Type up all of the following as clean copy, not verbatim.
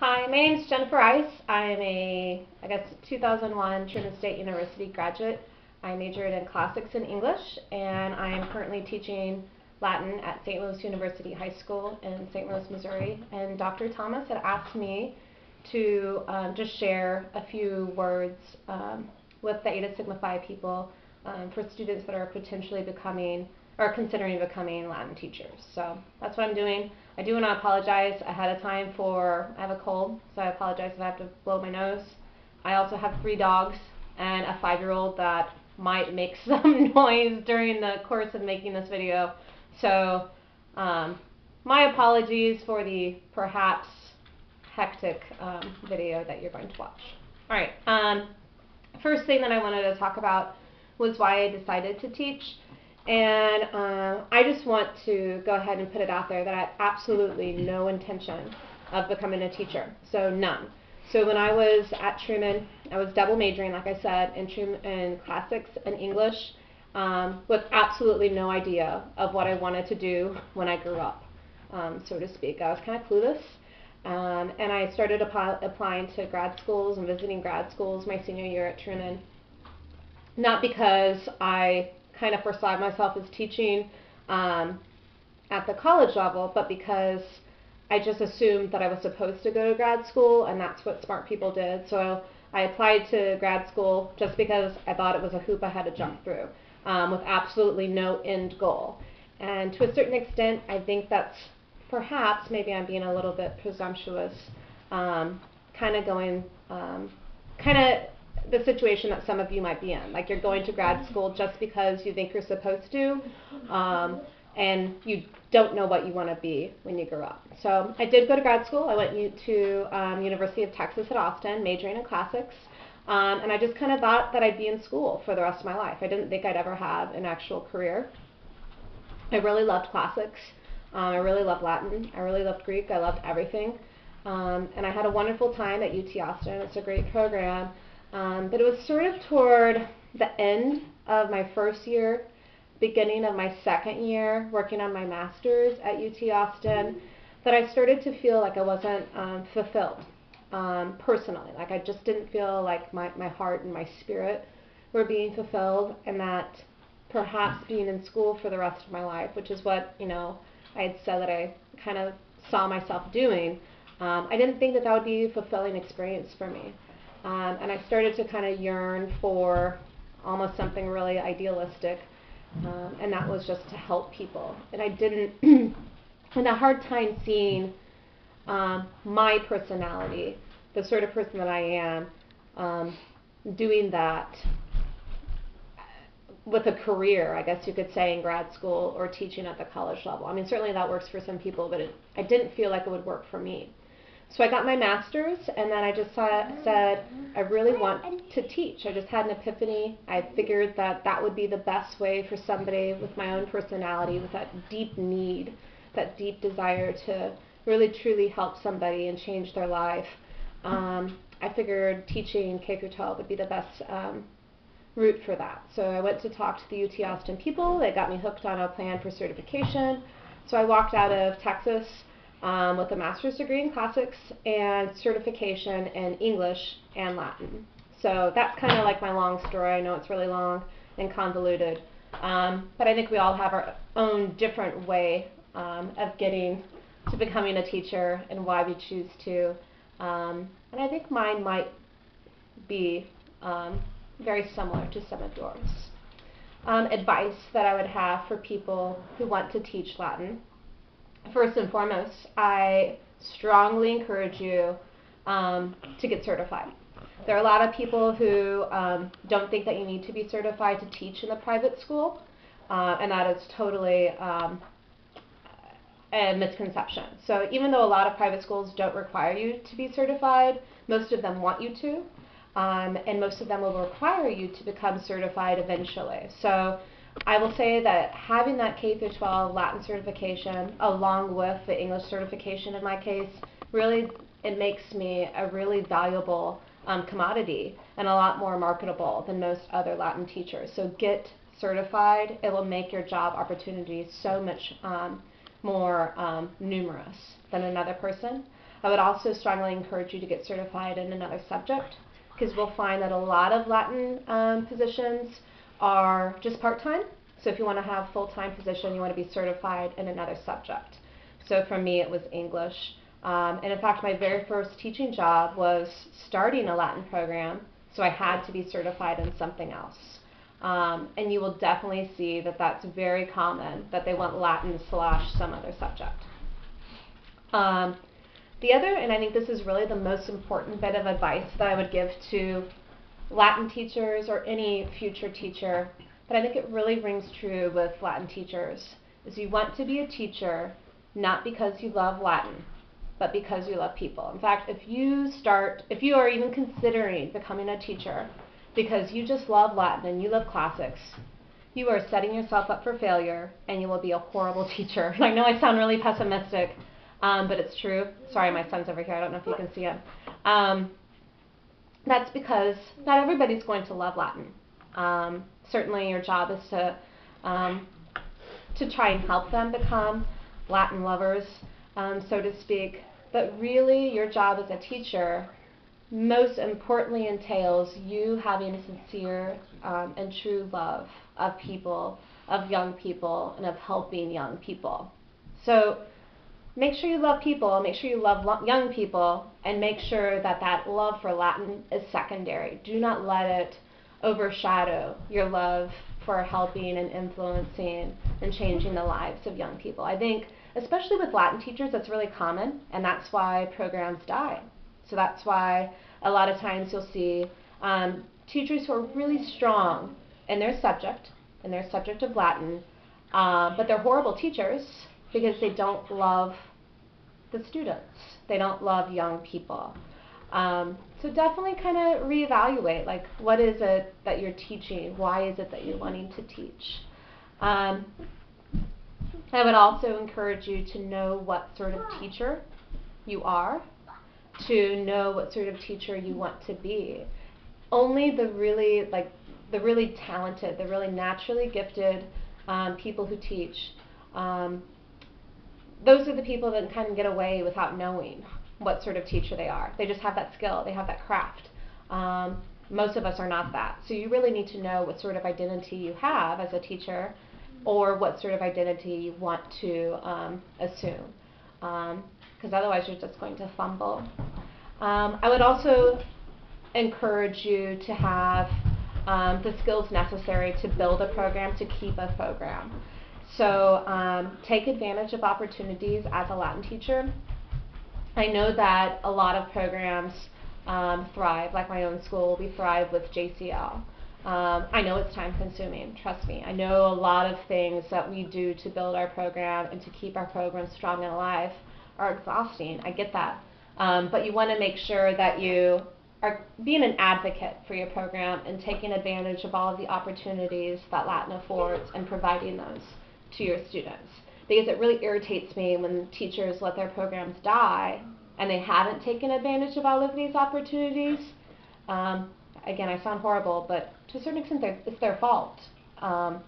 Hi, my name is Jennifer Rice. I'm a, 2001 Truman State University graduate. I majored in classics and English, and I am currently teaching Latin at St. Louis University High School in St. Louis, Missouri. And Dr. Thomas had asked me to just share a few words with the Eta Sigma Phi people for students that are potentially becoming or considering becoming Latin teachers. So that's what I'm doing. I do want to apologize ahead of time I have a cold, so I apologize if I have to blow my nose. I also have 3 dogs and a 5-year-old that might make some noise during the course of making this video. So my apologies for the perhaps hectic video that you're going to watch. All right, first thing that I wanted to talk about was why I decided to teach. And I just want to go ahead and put it out there that I have absolutely no intention of becoming a teacher, so none. So when I was at Truman, I was double majoring, like I said, in classics and English, with absolutely no idea of what I wanted to do when I grew up, so to speak. I was kind of clueless, and I started applying to grad schools and visiting grad schools my senior year at Truman, not because I kind of foresaw myself as teaching at the college level, but because I just assumed that I was supposed to go to grad school, and that's what smart people did. So I applied to grad school just because I thought it was a hoop I had to jump through, with absolutely no end goal. And to a certain extent, I think that's perhaps, maybe I'm being a little bit presumptuous, kind of the situation that some of you might be in. Like, you're going to grad school just because you think you're supposed to, and you don't know what you want to be when you grow up. So I did go to grad school. I went to University of Texas at Austin, majoring in classics, and I just kind of thought that I'd be in school for the rest of my life. I didn't think I'd ever have an actual career. I really loved classics. I really loved Latin. I really loved Greek. I loved everything. And I had a wonderful time at UT Austin. It's a great program. But it was sort of toward the end of my first year, beginning of my second year, working on my master's at UT Austin, that I started to feel like I wasn't fulfilled personally. Like, I just didn't feel like my heart and my spirit were being fulfilled, and that perhaps being in school for the rest of my life, which is what, I had said that I kind of saw myself doing, I didn't think that would be a fulfilling experience for me. And I started to kind of yearn for almost something really idealistic, and that was just to help people. And I had a hard time seeing my personality, the sort of person that I am, doing that with a career, I guess you could say, in grad school or teaching at the college level. I mean, certainly that works for some people, but I didn't feel like it would work for me. So I got my master's, and then I just said, I really want to teach. I just had an epiphany. I figured that would be the best way for somebody with my own personality, with that deep need, that deep desire to really truly help somebody and change their life. I figured teaching K through 12 would be the best route for that. So I went to talk to the UT Austin people. They got me hooked on a plan for certification. So I walked out of Texas with a master's degree in classics and certification in English and Latin. So that's kind of like my long story. I know it's really long and convoluted, but I think we all have our own different way of getting to becoming a teacher and why we choose to. And I think mine might be very similar to some of yours. Advice that I would have for people who want to teach Latin. First and foremost, I strongly encourage you to get certified. There are a lot of people who don't think that you need to be certified to teach in the private school, and that is totally a misconception. So even though a lot of private schools don't require you to be certified, most of them want you to, and most of them will require you to become certified eventually. So I will say that having that K through 12 Latin certification, along with the English certification in my case, really, it makes me a really valuable commodity and a lot more marketable than most other Latin teachers. So get certified. It will make your job opportunities so much more numerous than another person. I would also strongly encourage you to get certified in another subject, because we'll find that a lot of Latin positions are just part-time. So if you want to have full-time position, you want to be certified in another subject. So for me, it was English. And in fact, my very first teaching job was starting a Latin program, so I had to be certified in something else. And you will definitely see that that's very common, that they want Latin / some other subject. The other, and I think this is really the most important bit of advice that I would give to Latin teachers or any future teacher, but I think it really rings true with Latin teachers, is you want to be a teacher not because you love Latin, but because you love people. In fact, if you are even considering becoming a teacher because you just love Latin and you love classics, you are setting yourself up for failure and you will be a horrible teacher. I know I sound really pessimistic, but it's true. Sorry, my son's over here. I don't know if you can see him. That's because not everybody's going to love Latin. Certainly your job is to try and help them become Latin lovers, so to speak. But really your job as a teacher most importantly entails you having a sincere and true love of people, of young people, and of helping young people. So make sure you love people, make sure you love young people, and make sure that that love for Latin is secondary. Do not let it overshadow your love for helping and influencing and changing the lives of young people. I think, especially with Latin teachers, that's really common, and that's why programs die. So that's why a lot of times you'll see teachers who are really strong in their subject of Latin, but they're horrible teachers because they don't love the students. They don't love young people. So definitely kind of reevaluate, like, what is it that you're teaching? Why is it that you're wanting to teach? I would also encourage you to know what sort of teacher you are, to know what sort of teacher you want to be. Only the really talented, the really naturally gifted people who teach, those are the people that kind of get away without knowing what sort of teacher they are. They just have that skill, they have that craft. Most of us are not that. So you really need to know what sort of identity you have as a teacher, or what sort of identity you want to assume, because otherwise you're just going to fumble. I would also encourage you to have the skills necessary to build a program, to keep a program. So take advantage of opportunities as a Latin teacher. I know that a lot of programs thrive, like my own school, we thrive with JCL. I know it's time consuming, trust me. I know a lot of things that we do to build our program and to keep our program strong and alive are exhausting, I get that. But you want to make sure that you are being an advocate for your program and taking advantage of all of the opportunities that Latin affords and providing those to your students. Because it really irritates me when teachers let their programs die and they haven't taken advantage of all of these opportunities. Again, I sound horrible, but to a certain extent it's their fault.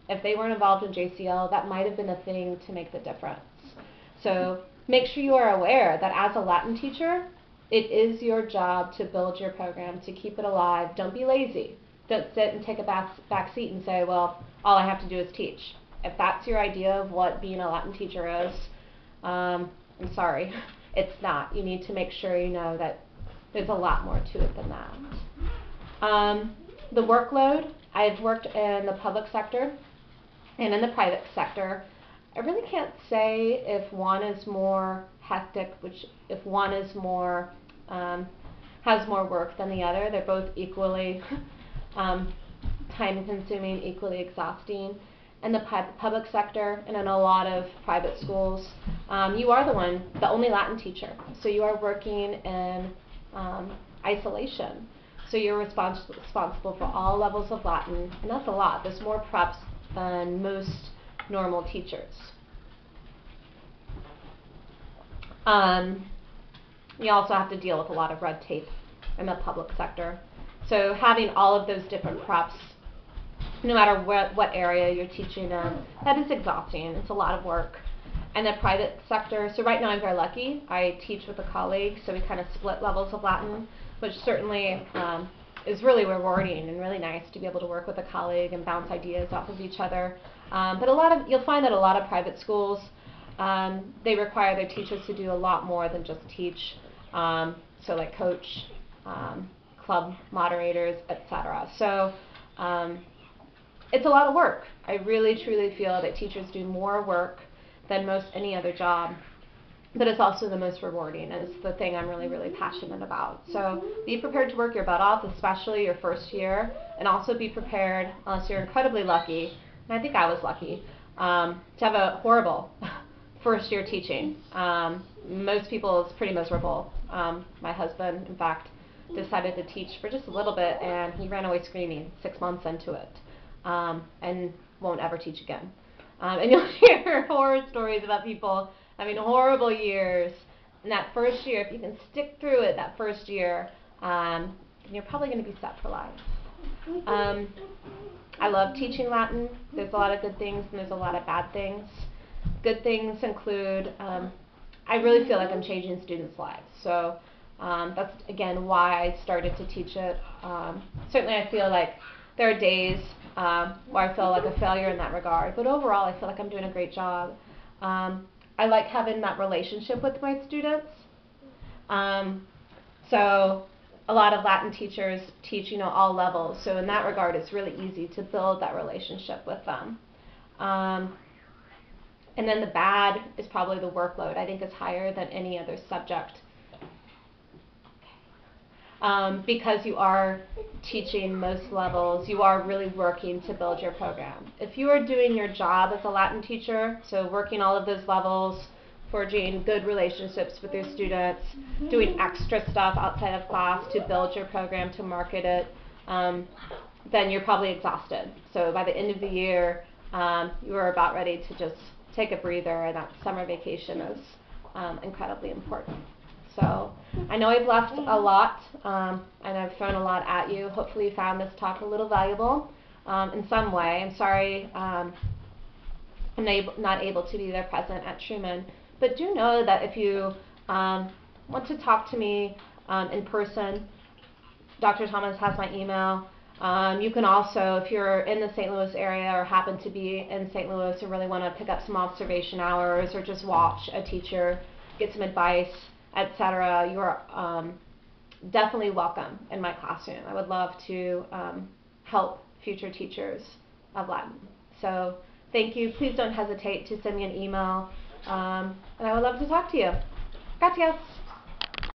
If they weren't involved in JCL, that might have been a thing to make the difference. So make sure you are aware that as a Latin teacher, it is your job to build your program, to keep it alive. Don't be lazy. Don't sit and take a back seat and say, well, all I have to do is teach. If that's your idea of what being a Latin teacher is, I'm sorry, it's not. You need to make sure you know that there's a lot more to it than that. The workload, I've worked in the public sector and in the private sector. I really can't say if one is more hectic, if one is more, has more work than the other. They're both equally time consuming, equally exhausting. In the public sector and in a lot of private schools, you are the only Latin teacher. So you are working in isolation. So you're responsible for all levels of Latin, and that's a lot. There's more preps than most normal teachers. You also have to deal with a lot of red tape in the public sector. So having all of those different preps, no matter what area you're teaching in, that is exhausting. It's a lot of work. And the private sector, so right now I'm very lucky. I teach with a colleague, so we kind of split levels of Latin, which certainly is really rewarding and really nice to be able to work with a colleague and bounce ideas off of each other. But you'll find that a lot of private schools, they require their teachers to do a lot more than just teach, so like coach, club moderators, etc. So it's a lot of work. I really truly feel that teachers do more work than most any other job, but it's also the most rewarding, and it's the thing I'm really, really passionate about. So be prepared to work your butt off, especially your first year, and also be prepared, unless you're incredibly lucky, and I think I was lucky, to have a horrible first year teaching. Most people, it's pretty miserable. My husband, in fact, decided to teach for just a little bit, and he ran away screaming 6 months into it, and won't ever teach again. And you'll hear horror stories about people having horrible years. In that first year, if you can stick through it that first year, you're probably going to be set for life. I love teaching Latin. There's a lot of good things and there's a lot of bad things. Good things include, I really feel like I'm changing students' lives. So that's, again, why I started to teach it. Certainly I feel like there are days where I feel like a failure in that regard, but overall I feel like I'm doing a great job. I like having that relationship with my students. So a lot of Latin teachers teach, all levels, so in that regard it's really easy to build that relationship with them. And then the bad is probably the workload. I think it's higher than any other subject. Because you are teaching most levels, you are really working to build your program. If you are doing your job as a Latin teacher, so working all of those levels, forging good relationships with your students, doing extra stuff outside of class to build your program, to market it, then you're probably exhausted. So by the end of the year, you are about ready to just take a breather, and that summer vacation is incredibly important. So I know I've left a lot, and I've thrown a lot at you. Hopefully you found this talk a little valuable in some way. I'm sorry I'm not able to be there present at Truman, but do know that if you want to talk to me in person, Dr. Thomas has my email. You can also, if you're in the St. Louis area or happen to be in St. Louis and really want to pick up some observation hours or just watch a teacher, get some advice, etc., you are definitely welcome in my classroom. I would love to help future teachers of Latin. So thank you. Please don't hesitate to send me an email, and I would love to talk to you. Gracias.